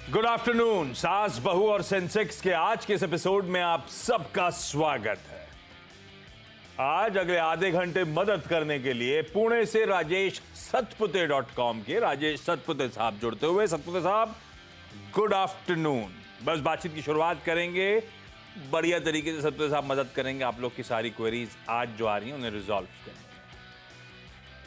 Good afternoon. सास बहू और सेंसेक्स के आज के इस एपिसोड में आप सबका स्वागत है। आज अगले आधे घंटे मदद करने के लिए पुणे से राजेश सतपुते.com के राजेश सतपुते साहब जुड़ते हुए। सतपुते साहब, गुड आफ्टरनून। बस बातचीत की शुरुआत करेंगे, बढ़िया तरीके से सतपुते साहब मदद करेंगे आप लोग की सारी क्वेरीज आज जो आ रही हैं उन्हें रिजॉल्व करेंगे।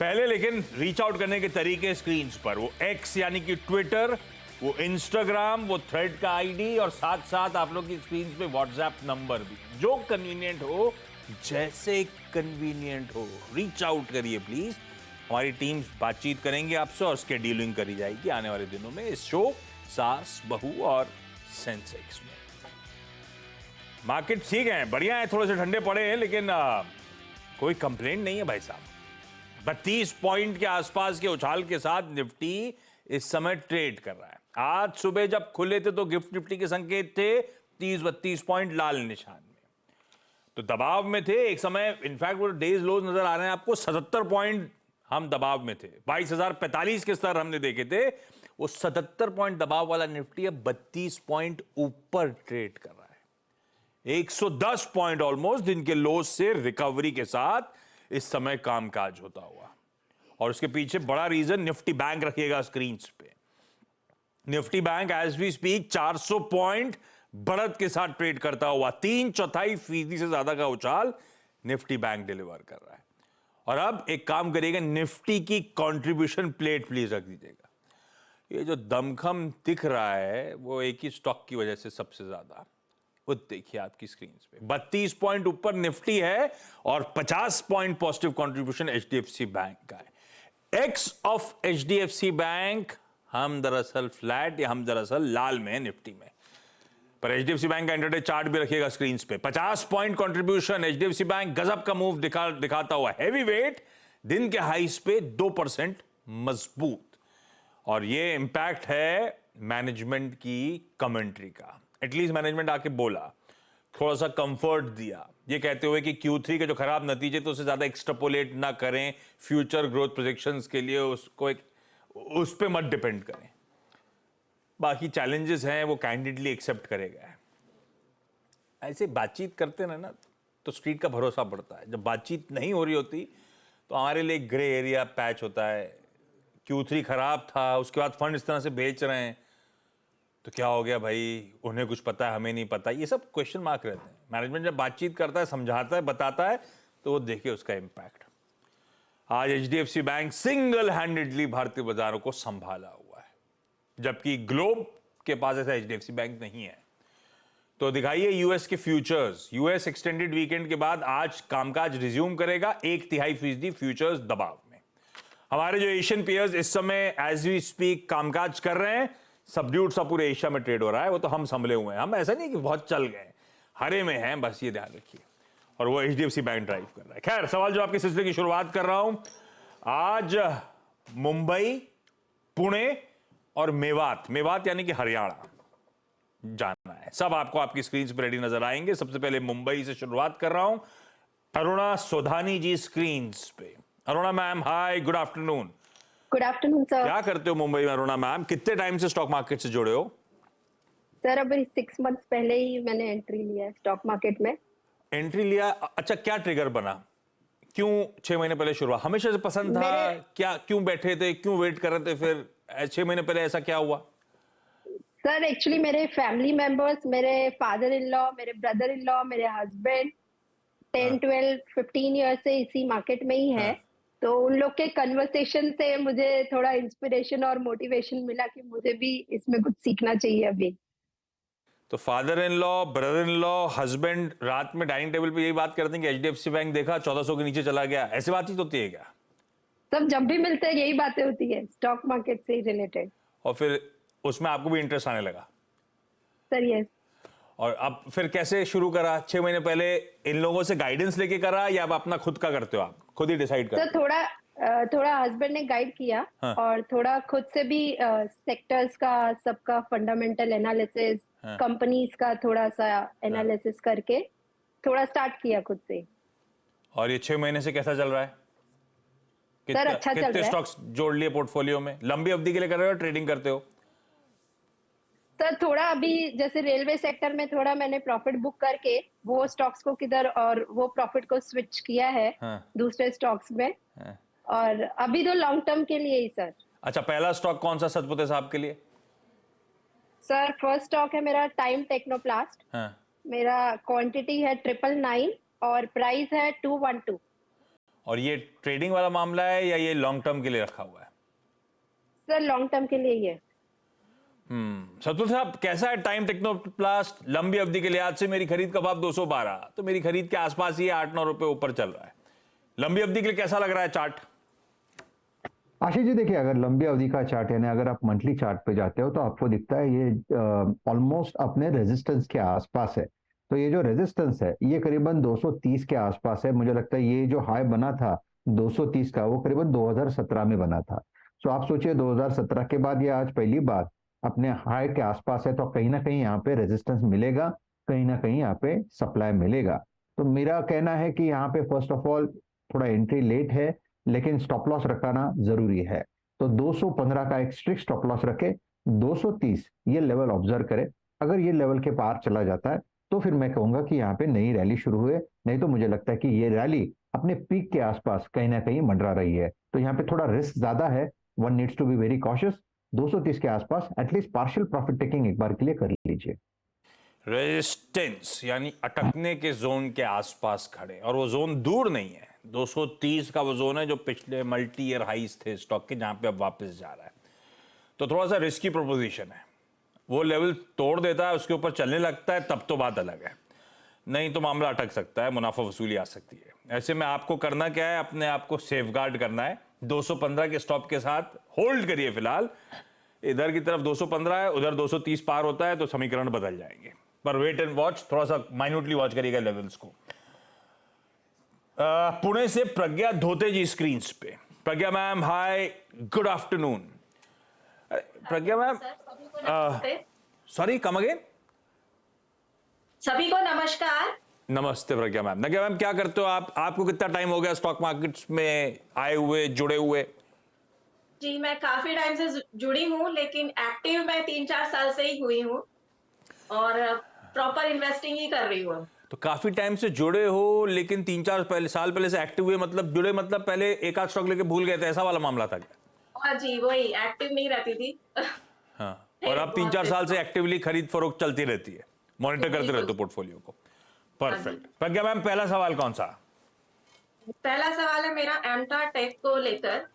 पहले लेकिन रीच आउट करने के तरीके स्क्रीन पर, वो एक्स यानी कि ट्विटर, वो इंस्टाग्राम, वो थ्रेड का आईडी और साथ साथ आप लोग की स्क्रीन पे व्हाट्सएप नंबर भी। जो कन्वीनियंट हो, जैसे कन्वीनियंट हो, रीच आउट करिए प्लीज। हमारी टीम्स बातचीत करेंगे आपसे और शेड्यूलिंग करी जाएगी आने वाले दिनों में इस शो सास बहू और सेंसेक्स में। मार्केट ठीक है, बढ़िया है, थोड़े से ठंडे पड़े हैं, लेकिन कोई कंप्लेंट नहीं है भाई साहब। 32 पॉइंट के आसपास के उछाल के साथ निफ्टी इस समय ट्रेड कर रहा है। आज सुबह जब खुले थे तो गिफ्ट निफ्टी के संकेत थे 30-32 पॉइंट लाल निशान में, तो दबाव में थे एक समय। इनफैक्ट वो डेज लोज नजर आ रहे हैं आपको, 77 पॉइंट हम दबाव में थे। 22,045 के स्तर हमने देखे थे। वो 77 पॉइंट दबाव वाला निफ्टी अब 32 पॉइंट ऊपर ट्रेड कर रहा है। 110 पॉइंट ऑलमोस्ट दिन के लोज से रिकवरी के साथ इस समय कामकाज होता हुआ। और उसके पीछे बड़ा रीजन निफ्टी बैंक रखिएगा स्क्रीन पे। Nifty bank as we speak 400 point बढ़त के साथ ट्रेड करता हुआ 3/4% से ज्यादा का उछाल निफ्टी बैंक डिलीवर कर रहा है। और अब एक काम करिएगा, निफ्टी की कंट्रीब्यूशन प्लेट प्लीज रख दीजिएगा। ये जो दमखम दिख रहा है वो एक ही स्टॉक की वजह से सबसे ज्यादा, वो देखिए आपकी स्क्रीन पे 32 पॉइंट ऊपर निफ्टी है और 50 point positive contribution HDFC bank का है। एक्स ऑफ एचडीएफसी बैंक हम दरअसल फ्लैट या हम दरअसल लाल में है निफ्टी में। पर एचडीएफसी बैंक का इंटरडे चार्ट भी रखिएगा स्क्रीन पे। 50 पॉइंट कंट्रीब्यूशन एचडीएफसी बैंक गजब का मूव दिखाता हुआ हैवी वेट, दिन के हाईस पे 2% मजबूत। और ये इंपैक्ट है मैनेजमेंट की कमेंट्री का। एटलीस्ट मैनेजमेंट आके बोला, थोड़ा सा कंफर्ट दिया, ये कहते हुए कि Q3 के जो खराब नतीजे तो उससे ज्यादा एक्सट्रापोलेट ना करें, फ्यूचर ग्रोथ प्रोजेक्शंस के लिए उसको उस पे मत डिपेंड करें। बाकी चैलेंजेस हैं वो कैंडिडली एक्सेप्ट करेगा। ऐसे बातचीत करते ना तो स्ट्रीट का भरोसा बढ़ता है। जब बातचीत नहीं हो रही होती तो हमारे लिए ग्रे एरिया पैच होता है। Q3 खराब था, उसके बाद फंड इस तरह से बेच रहे हैं तो क्या हो गया भाई, उन्हें कुछ पता है हमें नहीं पता, ये सब क्वेश्चन मार्क रहते हैं। मैनेजमेंट जब बातचीत करता है, समझाता है, बताता है तो वो देखिए उसका इंपैक्ट। आज एचडीएफसी बैंक सिंगल हैंडेडली भारतीय बाजारों को संभाला हुआ है, जबकि ग्लोब के पास ऐसा एचडीएफसी बैंक नहीं है। तो दिखाइए यूएस के फ्यूचर्स। यूएस एक्सटेंडेड वीकेंड के बाद आज कामकाज रिज्यूम करेगा, 1/3% फ्यूचर्स दबाव में। हमारे जो एशियन पेयर्स इस समय एज वी स्पीक कामकाज कर रहे हैं, सबड्यूड सा पूरे एशिया में ट्रेड हो रहा है। वो तो हम संभले हुए हैं, हम ऐसा नहीं कि बहुत चल गए, हरे में हैं, बस ये ध्यान रखिए। और वो एचडीएफसी बैंक ड्राइव कर रहा है। खैर, सवाल जो आपके सिलसिले की शुरुआत कर रहा हूं, आज मुंबई, पुणे और मेवात यानी कि हरियाणा जाना है। सब आपको आपकी स्क्रीन पर रेडी नजर आएंगे। सबसे पहले मुंबई से शुरुआत कर रहा हूं, अरुणा सोधानी जी स्क्रीन पे। Aruna ma'am, hi, good afternoon. Good afternoon sir. क्या करते हो मुंबई में अरुणा मैम? कितने टाइम से स्टॉक मार्केट से जुड़े हो? सर अभी 6 मंथ्स पहले ही मैंने एंट्री लिया है स्टॉक मार्केट में। एंट्री लिया? अच्छा, क्या ट्रिगर बना? क्यों 6 महीने पहले शुरुआत? हमेशा से पसंद था क्या? क्यों बैठे थे, क्यों वेट कर रहे थे? फिर 6 महीने पहले ऐसा क्या हुआ? सर एक्चुअली मेरे फैमिली मेंबर्स, मेरे फादर इन लॉ, मेरे ब्रदर इन लॉ, मेरे हस्बैंड 10, 12, 15 ईयर से इसी मार्केट में ही है। तो उन लोग के कन्वर्सेशन से मुझे थोड़ा इंस्पिरेशन और मोटिवेशन मिला कि मुझे भी इसमें कुछ सीखना चाहिए अभी। तो father in law, brother in law, husband रात में डाइनिंग टेबल पे यही बात करते हैं कि एचडीएफसी बैंक देखा 1400 के नीचे चला गया, ऐसी बातचीत होती है क्या? सब जब भी मिलते हैं यही बातें होती है स्टॉक मार्केट से रिलेटेड। और फिर उसमें आपको भी इंटरेस्ट आने लगा? Sir yes. और अब फिर कैसे शुरू करा? 6 महीने पहले इन लोगों से गाइडेंस लेके करा या आप अपना खुद का करते हो? आप खुद ही डिसाइड करते हो? सर थोड़ा हस्बैंड ने गाइड किया। हाँ। और थोड़ा खुद से भी सेक्टर्स का, सबका फंडामेंटल एनालिसिस, कंपनीज का थोड़ा सा एनालिसिस करके थोड़ा स्टार्ट किया खुद से। और ये 6 महीने से कैसा चल रहा है? सर अच्छा चल रहा है। कितने स्टॉक्स जोड़ लिए पोर्टफोलियो में? लंबी अवधि के लिए कर रहे हो, ट्रेडिंग करते हो? सर थोड़ा अभी जैसे रेलवे सेक्टर में थोड़ा मैंने प्रॉफिट बुक करके वो स्टॉक्स को किधर और वो प्रॉफिट को स्विच किया है हाँ, दूसरे स्टॉक्स में। हाँ। और अभी तो लॉन्ग टर्म के लिए ही सर। अच्छा, पहला स्टॉक कौन सा सतपुते साहब के लिए? सर फर्स्ट स्टॉक है मेरा टाइम टेक्नोप्लास्ट। हाँ। मेरा क्वांटिटी है 999 और प्राइस है 212। और ये ट्रेडिंग वाला मामला है या ये लॉन्ग टर्म के लिए रखा हुआ है? सर लॉन्ग टर्म के लिए ही है। सतपुते साहब, कैसा है टाइम टेक्नोप्लास्ट? लंबी अवधि के लिहाज से मेरी खरीद का भाव 212, तो मेरी खरीद के आसपास ही 8-9 रुपए ऊपर चल रहा है। लंबी अवधि के लिए कैसा लग रहा है चार्ट? आशीष जी देखिए, अगर लंबी अवधि का चार्ट यानी अगर आप मंथली चार्ट पे जाते हो तो आपको दिखता है ये ऑलमोस्ट अपने रेजिस्टेंस के आसपास है। तो ये जो रेजिस्टेंस है ये करीबन 230 के आसपास है। मुझे लगता है ये जो हाई बना था 230 का वो करीबन 2017 में बना था। तो आप सोचिए 2017 के बाद ये आज पहली बार अपने हाई के आसपास है, तो कहीं ना कहीं यहाँ पे रेजिस्टेंस मिलेगा, कहीं ना कहीं यहाँ पे सप्लाई मिलेगा। तो मेरा कहना है कि यहाँ पे फर्स्ट ऑफ ऑल थोड़ा एंट्री लेट है, लेकिन स्टॉप लॉस रखना जरूरी है। तो 215 का एक स्ट्रिक्ट स्टॉप लॉस रखे, 230 ये लेवल ऑब्जर्व करे। अगर ये लेवल के पार चला जाता है तो फिर मैं कहूंगा कि यहाँ पे नई रैली शुरू हुए, नहीं तो मुझे लगता है कि ये रैली अपने पीक के आसपास कहीं ना कहीं मंडरा रही है। तो यहाँ पे थोड़ा रिस्क ज्यादा है, one needs to be very cautious. 230 के आसपास एटलीस्ट पार्शियल प्रॉफिट टेकिंग एक बार के लिए कर लीजिए। रेजिस्टेंस यानी अटकने के जोन के आसपास खड़े, और वो जोन दूर नहीं है। 230 का वो जोन है जो पिछले मल्टी ईयर हाईज थे स्टॉक के, जहां पे अब वापस जा रहा है। तो थोड़ा सा रिस्की प्रोपोजिशन है। वो लेवल तोड़ देता है, उसके ऊपर चलने लगता है, तब तो बात अलग है, नहीं तो मामला अटक सकता है, मुनाफा वसूली आ सकती है। ऐसे में आपको करना क्या है? अपने आप को सेफगार्ड करना है। 215 के स्टॉप के साथ होल्ड करिए फिलहाल। इधर की तरफ 215 है, उधर 230 पार होता है तो समीकरण बदल जाएंगे। पर वेट एंड वॉच, थोड़ा सा माइन्यूटली वॉच करिएगा लेवल्स को। पुणे से प्रज्ञा धोते जी स्क्रीन पे। प्रज्ञा मैम, हाय, गुड आफ्टरनून। प्रज्ञा मैम, सॉरी, कम अगेन। सभी को नमस्कार। नमस्ते प्रज्ञा मैम। प्रज्ञा मैम, क्या करते हो आप? आपको कितना टाइम हो गया स्टॉक मार्केट्स में आए हुए, जुड़े हुए? जी, मैं काफी टाइम से जुड़ी हूँ, लेकिन एक्टिव मैं 3-4 साल से ही हुई हूँ और प्रॉपर इन्वेस्टिंग ही कर रही हूँ। तो काफी टाइम से जुड़े हो, लेकिन 3-4 साल पहले से एक्टिव हुए, मतलब जुड़े मतलब पहले एक आध स्टॉक लेके भूल गए थे, ऐसा वाला मामला था क्या? हाँ जी, वही, एक्टिव नहीं रहती थी। हाँ, और अब 3-4 साल से एक्टिवली खरीद फरोख्त चलती रहती है, मॉनिटर करते रहते हो पोर्टफोलियो को। परफेक्ट। प्रज्ञा मैम, पहला सवाल कौन सा? पहला सवाल है मेरा एमटा टेक को लेकर।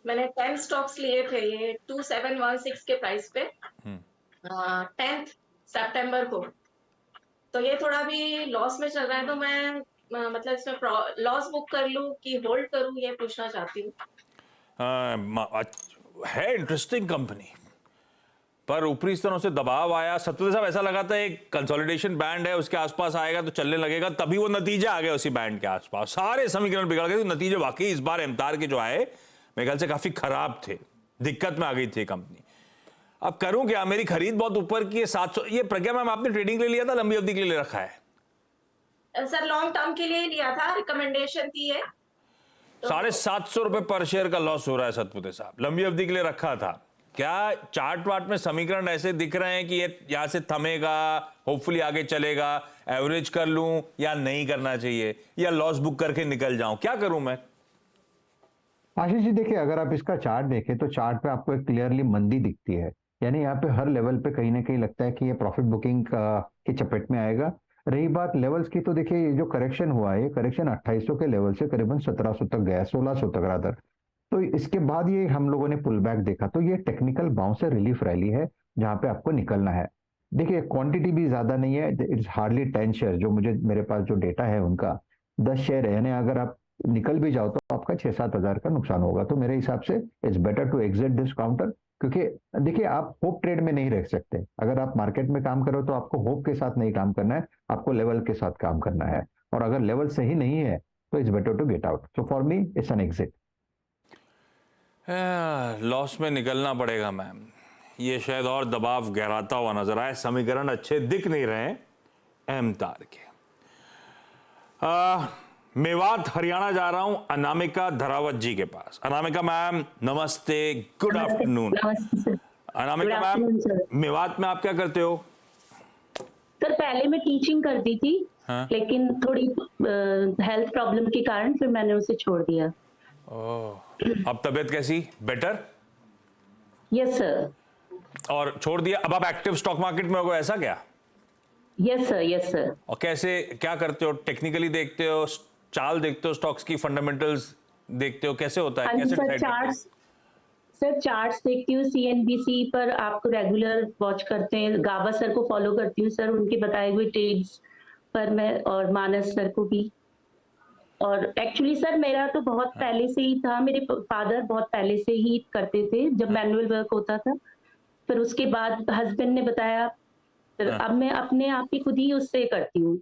मैंने 10 स्टॉक्स लिए थे, ये 2716 के प्राइस पे 10 सितंबर को। तो ये थोड़ा भी लॉस में चल रहा है, तो मैं मतलब इसमें लॉस बुक कर लूं कि होल्ड करूं, ये पूछना चाहती हूँ। है इंटरेस्टिंग कंपनी, पर ऊपरी स्तरों से दबाव आया। सत्तर साहब, ऐसा लगा था एक कंसोलिडेशन बैंड है, उसके आसपास आएगा तो चलने लगेगा, तभी वो नतीजा आ गया उसी बैंड के आसपास, सारे समीकरण बिगड़ गए। तो नतीजे वाकई इस बार एमतार के जो आए मेरे ख्याल से काफी खराब थे, दिक्कत में आ गई थी कंपनी। अब करूं क्या? मेरी खरीद बहुत ऊपर की है, 700। ये प्रज्ञा मैम, आपने ट्रेडिंग के लिए लिया था, लंबी अवधि के लिए रखा है? सर लॉन्ग टर्म के लिए लिया था, रिकमेंडेशन थी है। 750 रुपए पर शेयर का लॉस हो रहा है सतपुते साहब। लंबी अवधि के लिए रखा था। क्या चार्ट वार्ट में समीकरण ऐसे दिख रहे हैं कि ये यहां से थमेगा, होपफुली आगे चलेगा, एवरेज कर लूं या नहीं करना चाहिए, या लॉस बुक करके निकल जाऊं? क्या करूं मैं? आशीष जी देखिए, अगर आप इसका चार्ट देखें तो चार्ट पे आपको एक क्लियरली मंदी दिखती है, यानी यहाँ पे हर लेवल पे कहीं ना कहीं लगता है कि ये प्रॉफिट बुकिंग की चपेट में आएगा। रही बात लेवल्स की, तो देखिए ये जो करेक्शन हुआ है, ये करेक्शन 2800 के लेवल से करीबन 1700 तक गया, 1600 तक रादर। तो इसके बाद ये हम लोगों ने पुल बैक देखा, तो ये टेक्निकल बाउंस से रिलीफ रैली है जहां पे आपको निकलना है। देखिए क्वांटिटी भी ज्यादा नहीं है, इट्स हार्डली 10 शेयर, जो मेरे पास जो डेटा है उनका 10 शेयर है, यानी अगर आप निकल भी जाओ तो आपका 6-7 हजार का नुकसान होगा। तो मेरे हिसाब से it's better to exit this counter, क्योंकि देखिए आप होप ट्रेड में नहीं रह सकते। अगर आप मार्केट में काम करो तो आपको होप के साथ नहीं काम करना है, आपको लेवल के साथ काम करना है, और अगर लेवल सही नहीं है तो it's better to get out. So for me it's an exit. Loss में निकलना पड़ेगा मैम, ये शायद और दबाव गहराता हुआ नजर आए। समीकरण अच्छे दिख नहीं रहे एमतार के। मेवात हरियाणा जा रहा हूं अनामिका धरावत जी के पास। अनामिका मैम, नमस्ते, good afternoon. Anamika afternoon, sir. Ma'am, Mewat में आप क्या करते हो? सर पहले मैं टीचिंग करती थी, हाँ? लेकिन थोड़ी हेल्थ प्रॉब्लम के कारण फिर मैंने उसे छोड़ दिया। ओह, अब तबीयत कैसी? बेटर? यस सर, और छोड़ दिया, अब आप एक्टिव स्टॉक मार्केट में हो, ऐसा क्या? Yes sir, yes sir. और कैसे, क्या करते हो? टेक्निकली देखते हो, चाल देखते हो, स्टॉक्स की फंडामेंटल्स देखते हो, कैसे होता है? हाँ जी कैसे सर, decide करते हो? सर चार्ट्स देखती हूँ, सीएनबीसी पर आपको रेगुलर वॉच करते हैं, गाबा सर को फॉलो करती हूँ सर, उनके बताए हुए ट्रेड्स पर मैं, और मानस सर को भी। और एक्चुअली सर मेरा तो बहुत पहले से ही था, मेरे फादर बहुत पहले से ही करते थे जब मैनुअल वर्क होता था, फिर उसके बाद हस्बैंड ने बताया, फिर अब मैं अपने आप ही खुद ही उससे करती हूँ,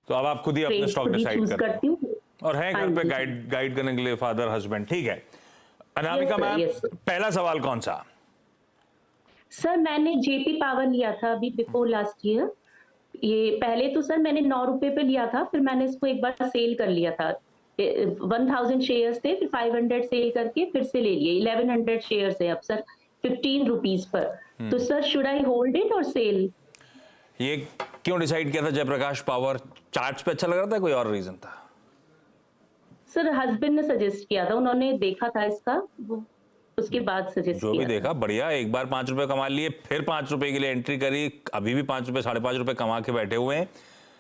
तो अब आप खुद ही अपने ट्रेड स्टॉक खुद ही डिसाइड चूज करते करती हो, हूँ। और हैं हाँ घर पे जी। गाइड करने के लिए फादर हस्बैंड, ठीक है। Anamika Yes, sir, ma'am, yes, sir. पहला सवाल कौन सा? सर मैंने जेपी पावर लिया था अभी बिफोर लास्ट ईयर। ये पहले तो सर मैंने 9 रुपए पे लिया था, फिर मैंने इसको एक बार सेल कर लिया था। 1000 शेयर्स थे, फिर 500 सेल करके फिर से ले लिए। 1100 शेयर्स है अब सर, 15 रुपीज पर। तो sir should I hold it और सेल? ये क्यों डिसाइड किया था जयप्रकाश पावर? चार्ट्स पे अच्छा लग रहा था, कोई और रीजन था? सर हस्बैंड ने सजेस्ट किया था, उन्होंने देखा था इसका, वो उसके बाद सजेस्ट जो भी किया था। देखा बढ़िया, एक बार 5 रुपए कमा लिए, फिर 5 रुपए के लिए एंट्री करी, अभी भी 5 रुपए 5.5 रुपए कमा के बैठे हुए हैं।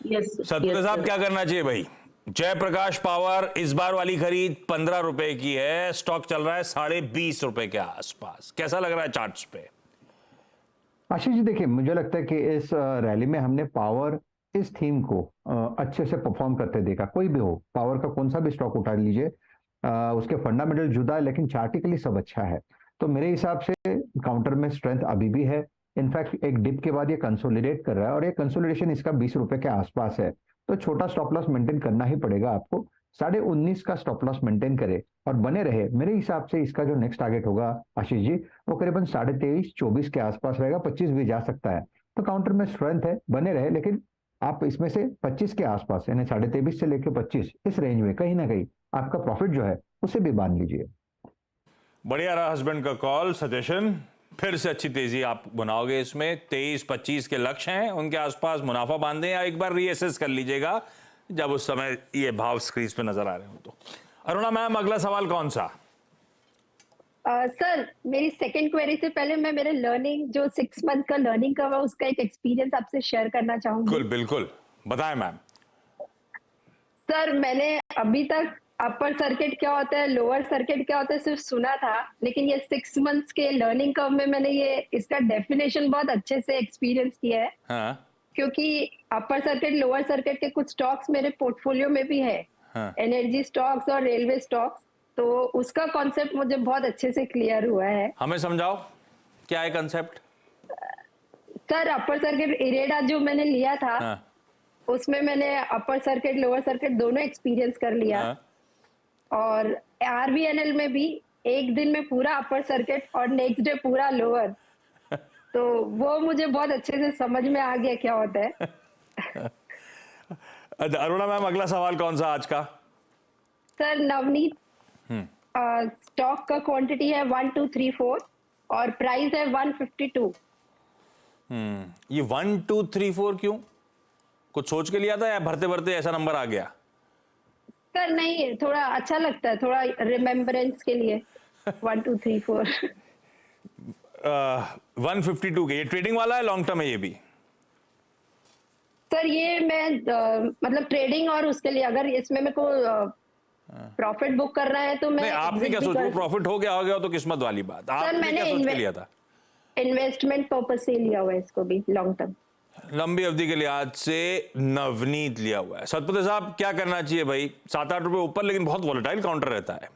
यस सतपुर साहब, क्या करना चाहिए भाई? जयप्रकाश पावर इस बार वाली खरीद 15 रुपए की है, स्टॉक चल रहा है 20.5 रुपए के आसपास, कैसा लग रहा है चार्ट्स पे? आशीष जी देखिए, मुझे लगता है कि इस रैली में हमने पावर इस थीम को अच्छे से परफॉर्म करते देखा। कोई भी हो, पावर का कौन सा भी स्टॉक उठा लीजिए, उसके फंडामेंटल जुदा है, लेकिन चार्टिकली सब अच्छा है। तो मेरे हिसाब से काउंटर में स्ट्रेंथ अभी भी है। इनफैक्ट एक डिप के बाद ये कंसोलिडेट कर रहा है, और ये कंसोलिडेशन इसका 20 रुपए के आसपास है, तो छोटा स्टॉप लॉस मेंटेन करना ही पड़ेगा आपको। 19.5 का स्टॉप लॉस मेंटेन करे और बने रहे। मेरे हिसाब से इसका जो नेक्स्ट टारगेट होगा आशीष जी, वो करीबन 23.5-24 के आसपास रहेगा, 25 भी जा सकता है। तो काउंटर में स्ट्रेंथ है, बने रहे, लेकिन आप इसमें से 25 के आसपास, यानी 23.5 से लेकर 25 इस रेंज में कहीं ना कहीं आपका प्रॉफिट जो है उसे भी बांध लीजिए। बढ़िया रहा हस्बैंड का कॉल, सजेशन। फिर से अच्छी तेजी आप बनाओगे इसमें। 23-25 के लक्ष्य हैं, उनके आसपास मुनाफा बांधें, या एक बार रीअसेस कर लीजिएगा जब उस समय ये भाव स्क्रीन पे नजर आ रहे हो तो। अरुणा मैम, अगला सवाल कौन सा? सर मेरी सेकंड क्वेरी से पहले मैं मेरे लर्निंग जो 6 मंथ का लर्निंग का उसका एक एक्सपीरियंस आपसे शेयर करना चाहूंगी। बिल्कुल बिल्कुल, बताएं मैम। सर मैंने अभी तक अपर सर्किट क्या होता है, लोअर सर्किट क्या होता है सिर्फ सुना था, लेकिन ये 6 मंथ्स के लर्निंग कर्व में मैंने ये इसका डेफिनेशन बहुत अच्छे से एक्सपीरियंस किया है। हाँ, क्योंकि अपर सर्किट लोअर सर्किट के कुछ स्टॉक्स मेरे पोर्टफोलियो में भी है, हाँ। एनर्जी स्टॉक्स और रेलवे स्टॉक्स, तो उसका कॉन्सेप्ट मुझे बहुत अच्छे से क्लियर हुआ है। हमें समझाओ क्या है concept? Sir upper circuit IREDA जो मैंने लिया था, हाँ, उसमें मैंने अपर सर्किट लोअर सर्किट दोनों एक्सपीरियंस कर लिया। हाँ। और आरबीएनएल में भी एक दिन में पूरा अपर सर्किट और नेक्स्ट डे पूरा लोअर, तो वो मुझे बहुत अच्छे से समझ में आ गया क्या होता है। अरुणा मैम, अगला सवाल कौन सा आज का? सर नवनीत स्टॉक का क्वांटिटी है 1 2 3 4 और प्राइस है 152। ये 1 2 3 4 क्यों? कुछ सोच के लिया था या भरते भरते ऐसा नंबर आ गया? सर नहीं, थोड़ा अच्छा लगता है, थोड़ा रिमेम्बरेंस के लिए 1 2 3 4। 152 के, ये ट्रेडिंग वाला है, लॉन्ग टर्म है ये भी? सर ये मैं मतलब ट्रेडिंग और उसके लिए अगर इसमें मेरे को प्रॉफिट बुक करना है तो मैं नहीं, आपने क्या सोचा? प्रॉफिट हो गया तो किस्मत वाली बात। आपने मैंने क्या सोच के लिया था? इन्वेस्टमेंट पर्पस से लिया हुआ है इसको भी, लॉन्ग टर्म लंबी अवधि के लिहाज से नवनीत लिया हुआ है। सतपति साहब, क्या करना चाहिए भाई? 7-8 रुपए ऊपर, लेकिन बहुत वॉलेटाइल काउंटर रहता है।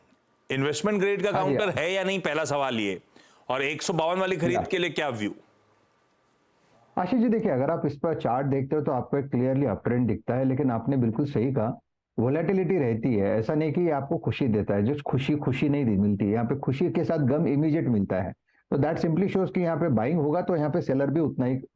इन्वेस्टमेंट ग्रेड का काउंटर है या नहीं, पहला सवाल ये। और 152 वाली खरीद के लिए क्या व्यू? आशीष जी देखिए, अगर आप इस पर चार्ट देखते हो तो आपको एक क्लियरली अप ट्रेंड दिखता है, लेकिन आपने बिल्कुल सही कहा, वोलेटिलिटी रहती है। ऐसा नहीं कि आपको खुशी देता है, जो खुशी नहीं मिलती है। यहाँ पे खुशी के साथ गम इमीडिएट मिलता है। तो दैट सिंपली शोज कि यहाँ पे बाइंग होगा तो यहाँ पे सेलर भी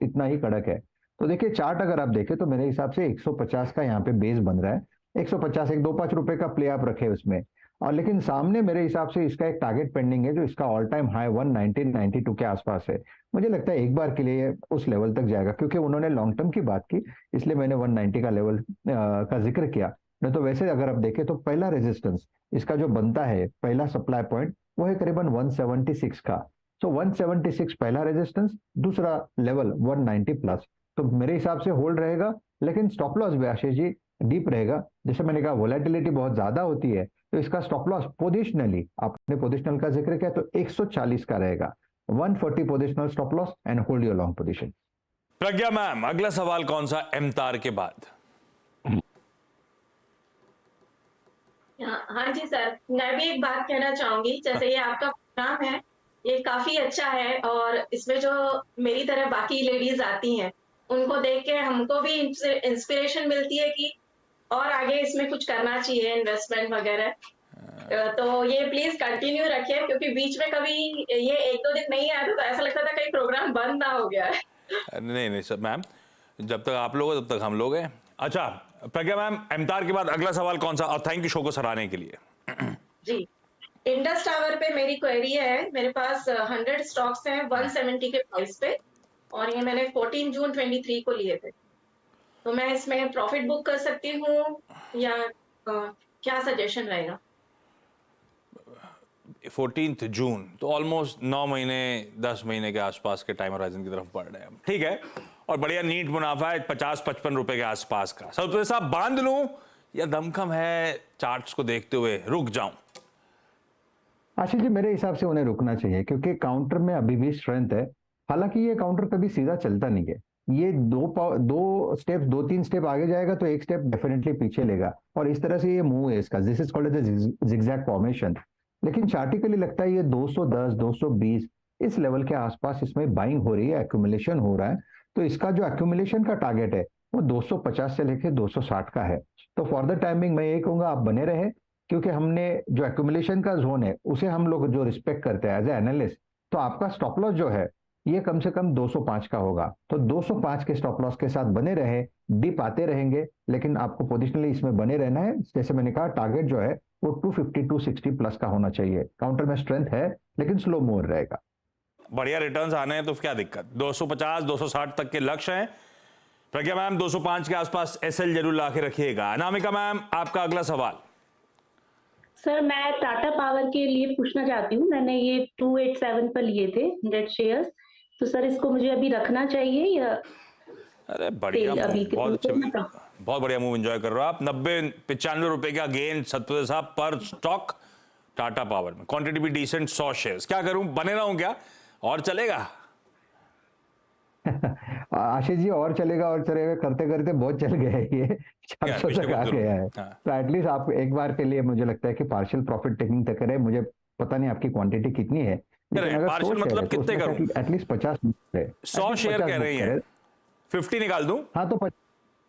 इतना ही कड़क है। तो देखिए चार्ट अगर आप देखें तो मेरे हिसाब से 150 का यहाँ पे बेस बन रहा है। 150 1 2 5 रुपए का प्ले आप रखे उसमें। और लेकिन सामने मेरे हिसाब से इसका एक टारगेट पेंडिंग है जो इसका ऑल टाइम हाई 190-92 के आसपास है। मुझे लगता है एक बार के लिए उस लेवल तक जाएगा, क्योंकि उन्होंने लॉन्ग टर्म की बात की, इसलिए मैंने 190 का लेवल का जिक्र किया। नहीं तो वैसे अगर आप देखें तो पहला रेजिस्टेंस इसका जो बनता है, पहला सप्लाई पॉइंट, वो है करीबन 176 का। तो 176 पहला रेजिस्टेंस, दूसरा लेवल 190 प्लस। तो मेरे हिसाब से होल्ड रहेगा, लेकिन स्टॉप लॉस भी आशीष जी डीप रहेगा। जैसे मैंने कहा वोलेटिलिटी बहुत ज्यादा होती है, तो इसका स्टॉप लॉस पोजिशनली, आपने पोजिशनल का जिक्र किया, तो 140 का रहेगा। 140 positional stop loss and hold your long position. Pragya ma'am, अगला सवाल कौन सा एमतार के बाद? हाँ जी सर, मैं भी एक बात कहना चाहूंगी। जैसे ये आपका प्रोग्राम है, ये काफी अच्छा है, और इसमें जो मेरी तरह बाकी लेडीज आती हैं, उनको देख के हमको भी इंस्पिरेशन मिलती है कि और आगे इसमें कुछ करना चाहिए, इन्वेस्टमेंट वगैरह। तो ये प्लीज कंटिन्यू रखिए, क्योंकि बीच में कभी ये 1-2 दिन नहीं आया तो ऐसा लगता था कहीं प्रोग्राम बंद ना हो गया है। नहीं सर मैम, जब तक आप लोग हो तब तक हम लोग हैं। अच्छा प्रज्ञा मैम, एमतार के बाद अगला सवाल कौन सा? और थैंक यू शो को सराहने के लिए। जी, इंडस टावर पे मेरी क्वेरी है। मेरे पास 100 स्टॉक्स हैं 170 के प्राइस पे, और ये मैंने 14 जून 23 को लिए थे। तो मैं इसमें प्रॉफिट बुक कर सकती हूँ या क्या सजेशन रहेगा? 14 जून तो ऑलमोस्ट 9 महीने 10 महीने के आसपास के टाइम होराइजन की तरफ बढ़ रहे हैं, ठीक है। और बढ़िया नीट मुनाफा है 50-55 रुपए के आसपास का। सब साहब बांध लूं या दमखम है चार्ट्स को देखते हुए रुक जाऊं? आशीष जी मेरे हिसाब से उन्हें रुकना चाहिए, क्योंकि काउंटर में अभी भी स्ट्रेंथ है। हालांकि ये काउंटर कभी सीधा चलता नहीं है, ये दो स्टेप 2-3 स्टेप आगे जाएगा तो एक स्टेप डेफिनेटली पीछे लेगा, और इस तरह से ये मूव है इसका। This is called as zigzag formation. लेकिन चार्टिकली लगता है ये 210 220 इस लेवल के आसपास इसमें बाइंग हो रही है, एक्यूमुलेशन हो रहा है। तो इसका जो एक्यूमुलेशन का टारगेट है वो 250 से लेकर 260 का है। तो फॉर द टाइमिंग मैं ये कहूंगा आप बने रहे, क्योंकि हमने जो एक्यूमुलेशन का जोन है उसे हम लोग जो रिस्पेक्ट करते हैं एज ए एनालिस्ट। तो आपका स्टॉप लॉस जो है ये कम से कम 205 का होगा। तो 205 के स्टॉप लॉस के साथ बने रहे, डिप आते रहेंगे, लेकिन आपको पोजिशनली इसमें बने रहना है। जैसे मैंने कहा टारगेट जो है वो 250-260 प्लस का होना चाहिए। काउंटर में स्ट्रेंथ है लेकिन स्लो मूव रहेगा। बढ़िया रिटर्न्स आने हैं तो क्या दिक्कत? 250-260 तक के लक्ष्य हैं। प्रज्ञा मैम 205 के आसपास एसएल जरूर ला के रखिएगा। अनामिका मैम, आपका अगला सवाल। सर मैं टाटा पावर के लिए पूछना चाहती हूँ। मैंने ये 287 पर लिए थे 100 शेयर्स, तो सर इसको मुझे अभी रखना चाहिए या? अरे बढ़िया, बहुत बढ़िया मूव एंजॉय कर रहे हो आप। 90-95 रुपए का गेन सतपति साहब पर स्टॉक टाटा पावर में। क्वांटिटी भी डिसेंट, 100 शेयर्स। क्या करूं, बने रहूं क्या और चलेगा? आशीष जी और चलेगा करते करते बहुत चल गया है ये 400 तक आ गया है। तो एटलीस्ट आप एक बार के लिए मुझे लगता है कि पार्शियल प्रॉफिट टेकिंग तक करें। मुझे पता नहीं आपकी क्वांटिटी कितनी है, लेकिन अगर पार्शियल मतलब कितने करूं? एटलीस्ट 50 100 शेयर कह रही है, 50 निकाल दूं? हाँ तो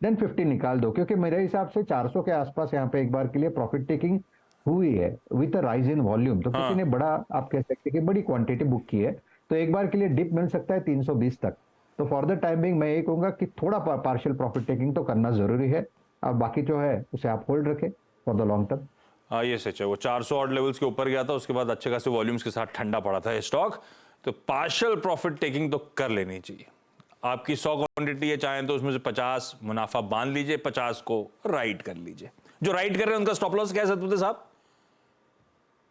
देन 50 निकाल दो, क्योंकि मेरे हिसाब से 400 के आसपास यहाँ पे एक बार के लिए प्रॉफिट टेकिंग हुई है विद राइज इन वॉल्यूम। तो किसी ने बड़ा, आप कह सकते हैं कि बड़ी क्वांटिटी बुक की है, तो एक बार के लिए डिप मिल सकता है 320 तक। तो फॉर द टाइमिंग मैं ये कहूंगा कि थोड़ा पार्शियल प्रॉफिट टेकिंग तो करना जरूरी है। अब बाकी जो है उसे आप होल्ड रखें फॉर द लॉन्ग टर्म। हाँ ये सच है, वो 400 ऑड लेवल्स के ऊपर गया था, उसके बाद अच्छे खासे वॉल्यूम्स के साथ ठंडा पड़ा था स्टॉक। तो पार्शियल प्रॉफिट टेकिंग तो कर लेनी चाहिए। आपकी 100 क्वांटिटी है, चाहें तो उसमें से 50 मुनाफा बांध लीजिए, 50 को राइट कर लीजिए। जो राइट कर रहे हैं उनका स्टॉप लॉस क्या है सतपुते साहब?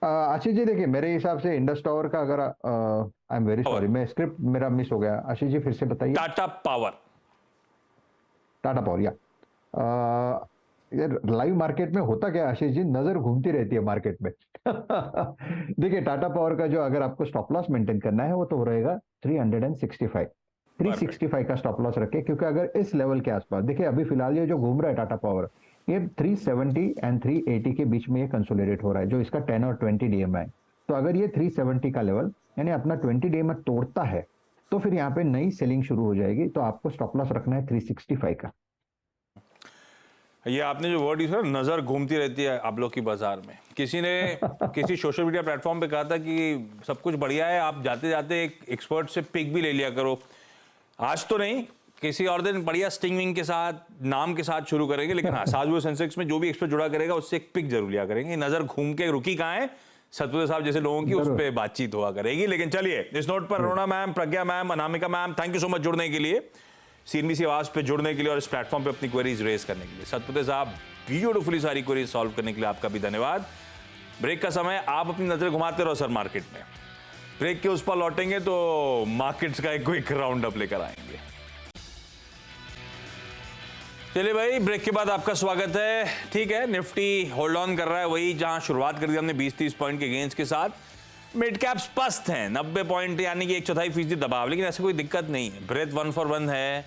आशीष जी देखिए मेरे हिसाब से इंडस टावर का, अगर आई एम वेरी सॉरी, मैं स्क्रिप्ट मेरा मिस हो गया। आशीष जी फिर से बताइए। टाटा पावर या लाइव मार्केट में होता क्या आशीष जी, नजर घूमती रहती है मार्केट में। देखिए टाटा पावर का जो अगर आपको स्टॉप लॉस मेंटेन करना है वो तो रहेगा 365 का स्टॉप लॉस रखे, क्योंकि अगर इस लेवल के आसपास देखिए अभी फिलहाल ये जो घूम रहा है टाटा पावर, ये 370 एंड 380 के बीच में ये कंसोलिडेट हो रहा है, जो इसका 10 और 20 डीएमआई। तो अगर ये 370 का लेवल यानी अपना 20 डीएमआई तोड़ता है तो फिर यहाँ पे नई सेलिंग शुरू हो जाएगी। तो आपको स्टॉप लॉस रखना है 365 का। ये आपने जो वर्ड यूज किया, नजर घूमती रहती है आप लोग की बाजार में। किसी ने किसी सोशल मीडिया प्लेटफॉर्म पे कहा था कि सब कुछ बढ़िया है, आप जाते जाते एक एक्सपर्ट से पिक भी ले लिया करो। आज तो नहीं, किसी और दिन बढ़िया स्टिंग विंग के साथ, नाम के साथ शुरू करेंगे, लेकिन हाँ, साज हुए सेंसेक्स में जो भी एक्सपर्ट जुड़ा करेगा उससे एक पिक जरूर लिया करेंगे। नजर घूम के रुकी कहाँ है सतपुते साहब जैसे लोगों की, उस पर बातचीत हुआ करेगी। लेकिन चलिए, इस नोट पर Aruna ma'am, Pragya ma'am, Anamika ma'am, thank you so much जुड़ने के लिए, सीएनबीसी आवाज पे जुड़ने के लिए और इस प्लेटफॉर्म पे अपनी क्वेरीज रेज करने के लिए। सतपुते साहब, ब्यूटीफुली सारी क्वेरीज सॉल्व करने के लिए आपका भी धन्यवाद। ब्रेक का समय, आप अपनी नजर घुमाते रहो सर मार्केट में। ब्रेक के उस पर लौटेंगे तो मार्केट्स का एक क्विक राउंड अप लेकर आएंगे। चलिए भाई, ब्रेक के बाद आपका स्वागत है। ठीक है, निफ्टी होल्ड ऑन कर रहा है वही जहां शुरुआत कर दी हमने 20-30 पॉइंट के गेंस के साथ। मिड कैप्स पस्त हैं 90 पॉइंट, यानी कि 1/4% दबाव, लेकिन ऐसे कोई दिक्कत नहीं है। ब्रेथ 1 for 1 है,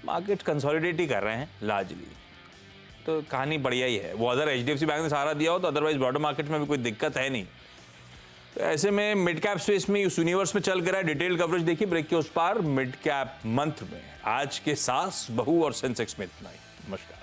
मार्केट कंसोलिडेट ही कर रहे हैं लार्जली, तो कहानी बढ़िया ही है। वो अदर HDFC बैंक ने सहारा दिया हो तो अदरवाइज ब्रॉडर मार्केट में भी कोई दिक्कत है नहीं। तो ऐसे में मिड कैप स्पेस में उस यूनिवर्स में चल कर रहा है। डिटेल कवरेज देखिए ब्रेक के उस पार। मिड कैप मंथ में आज के सास, बहू और सेंसेक्स में इतना ही। नमस्कार।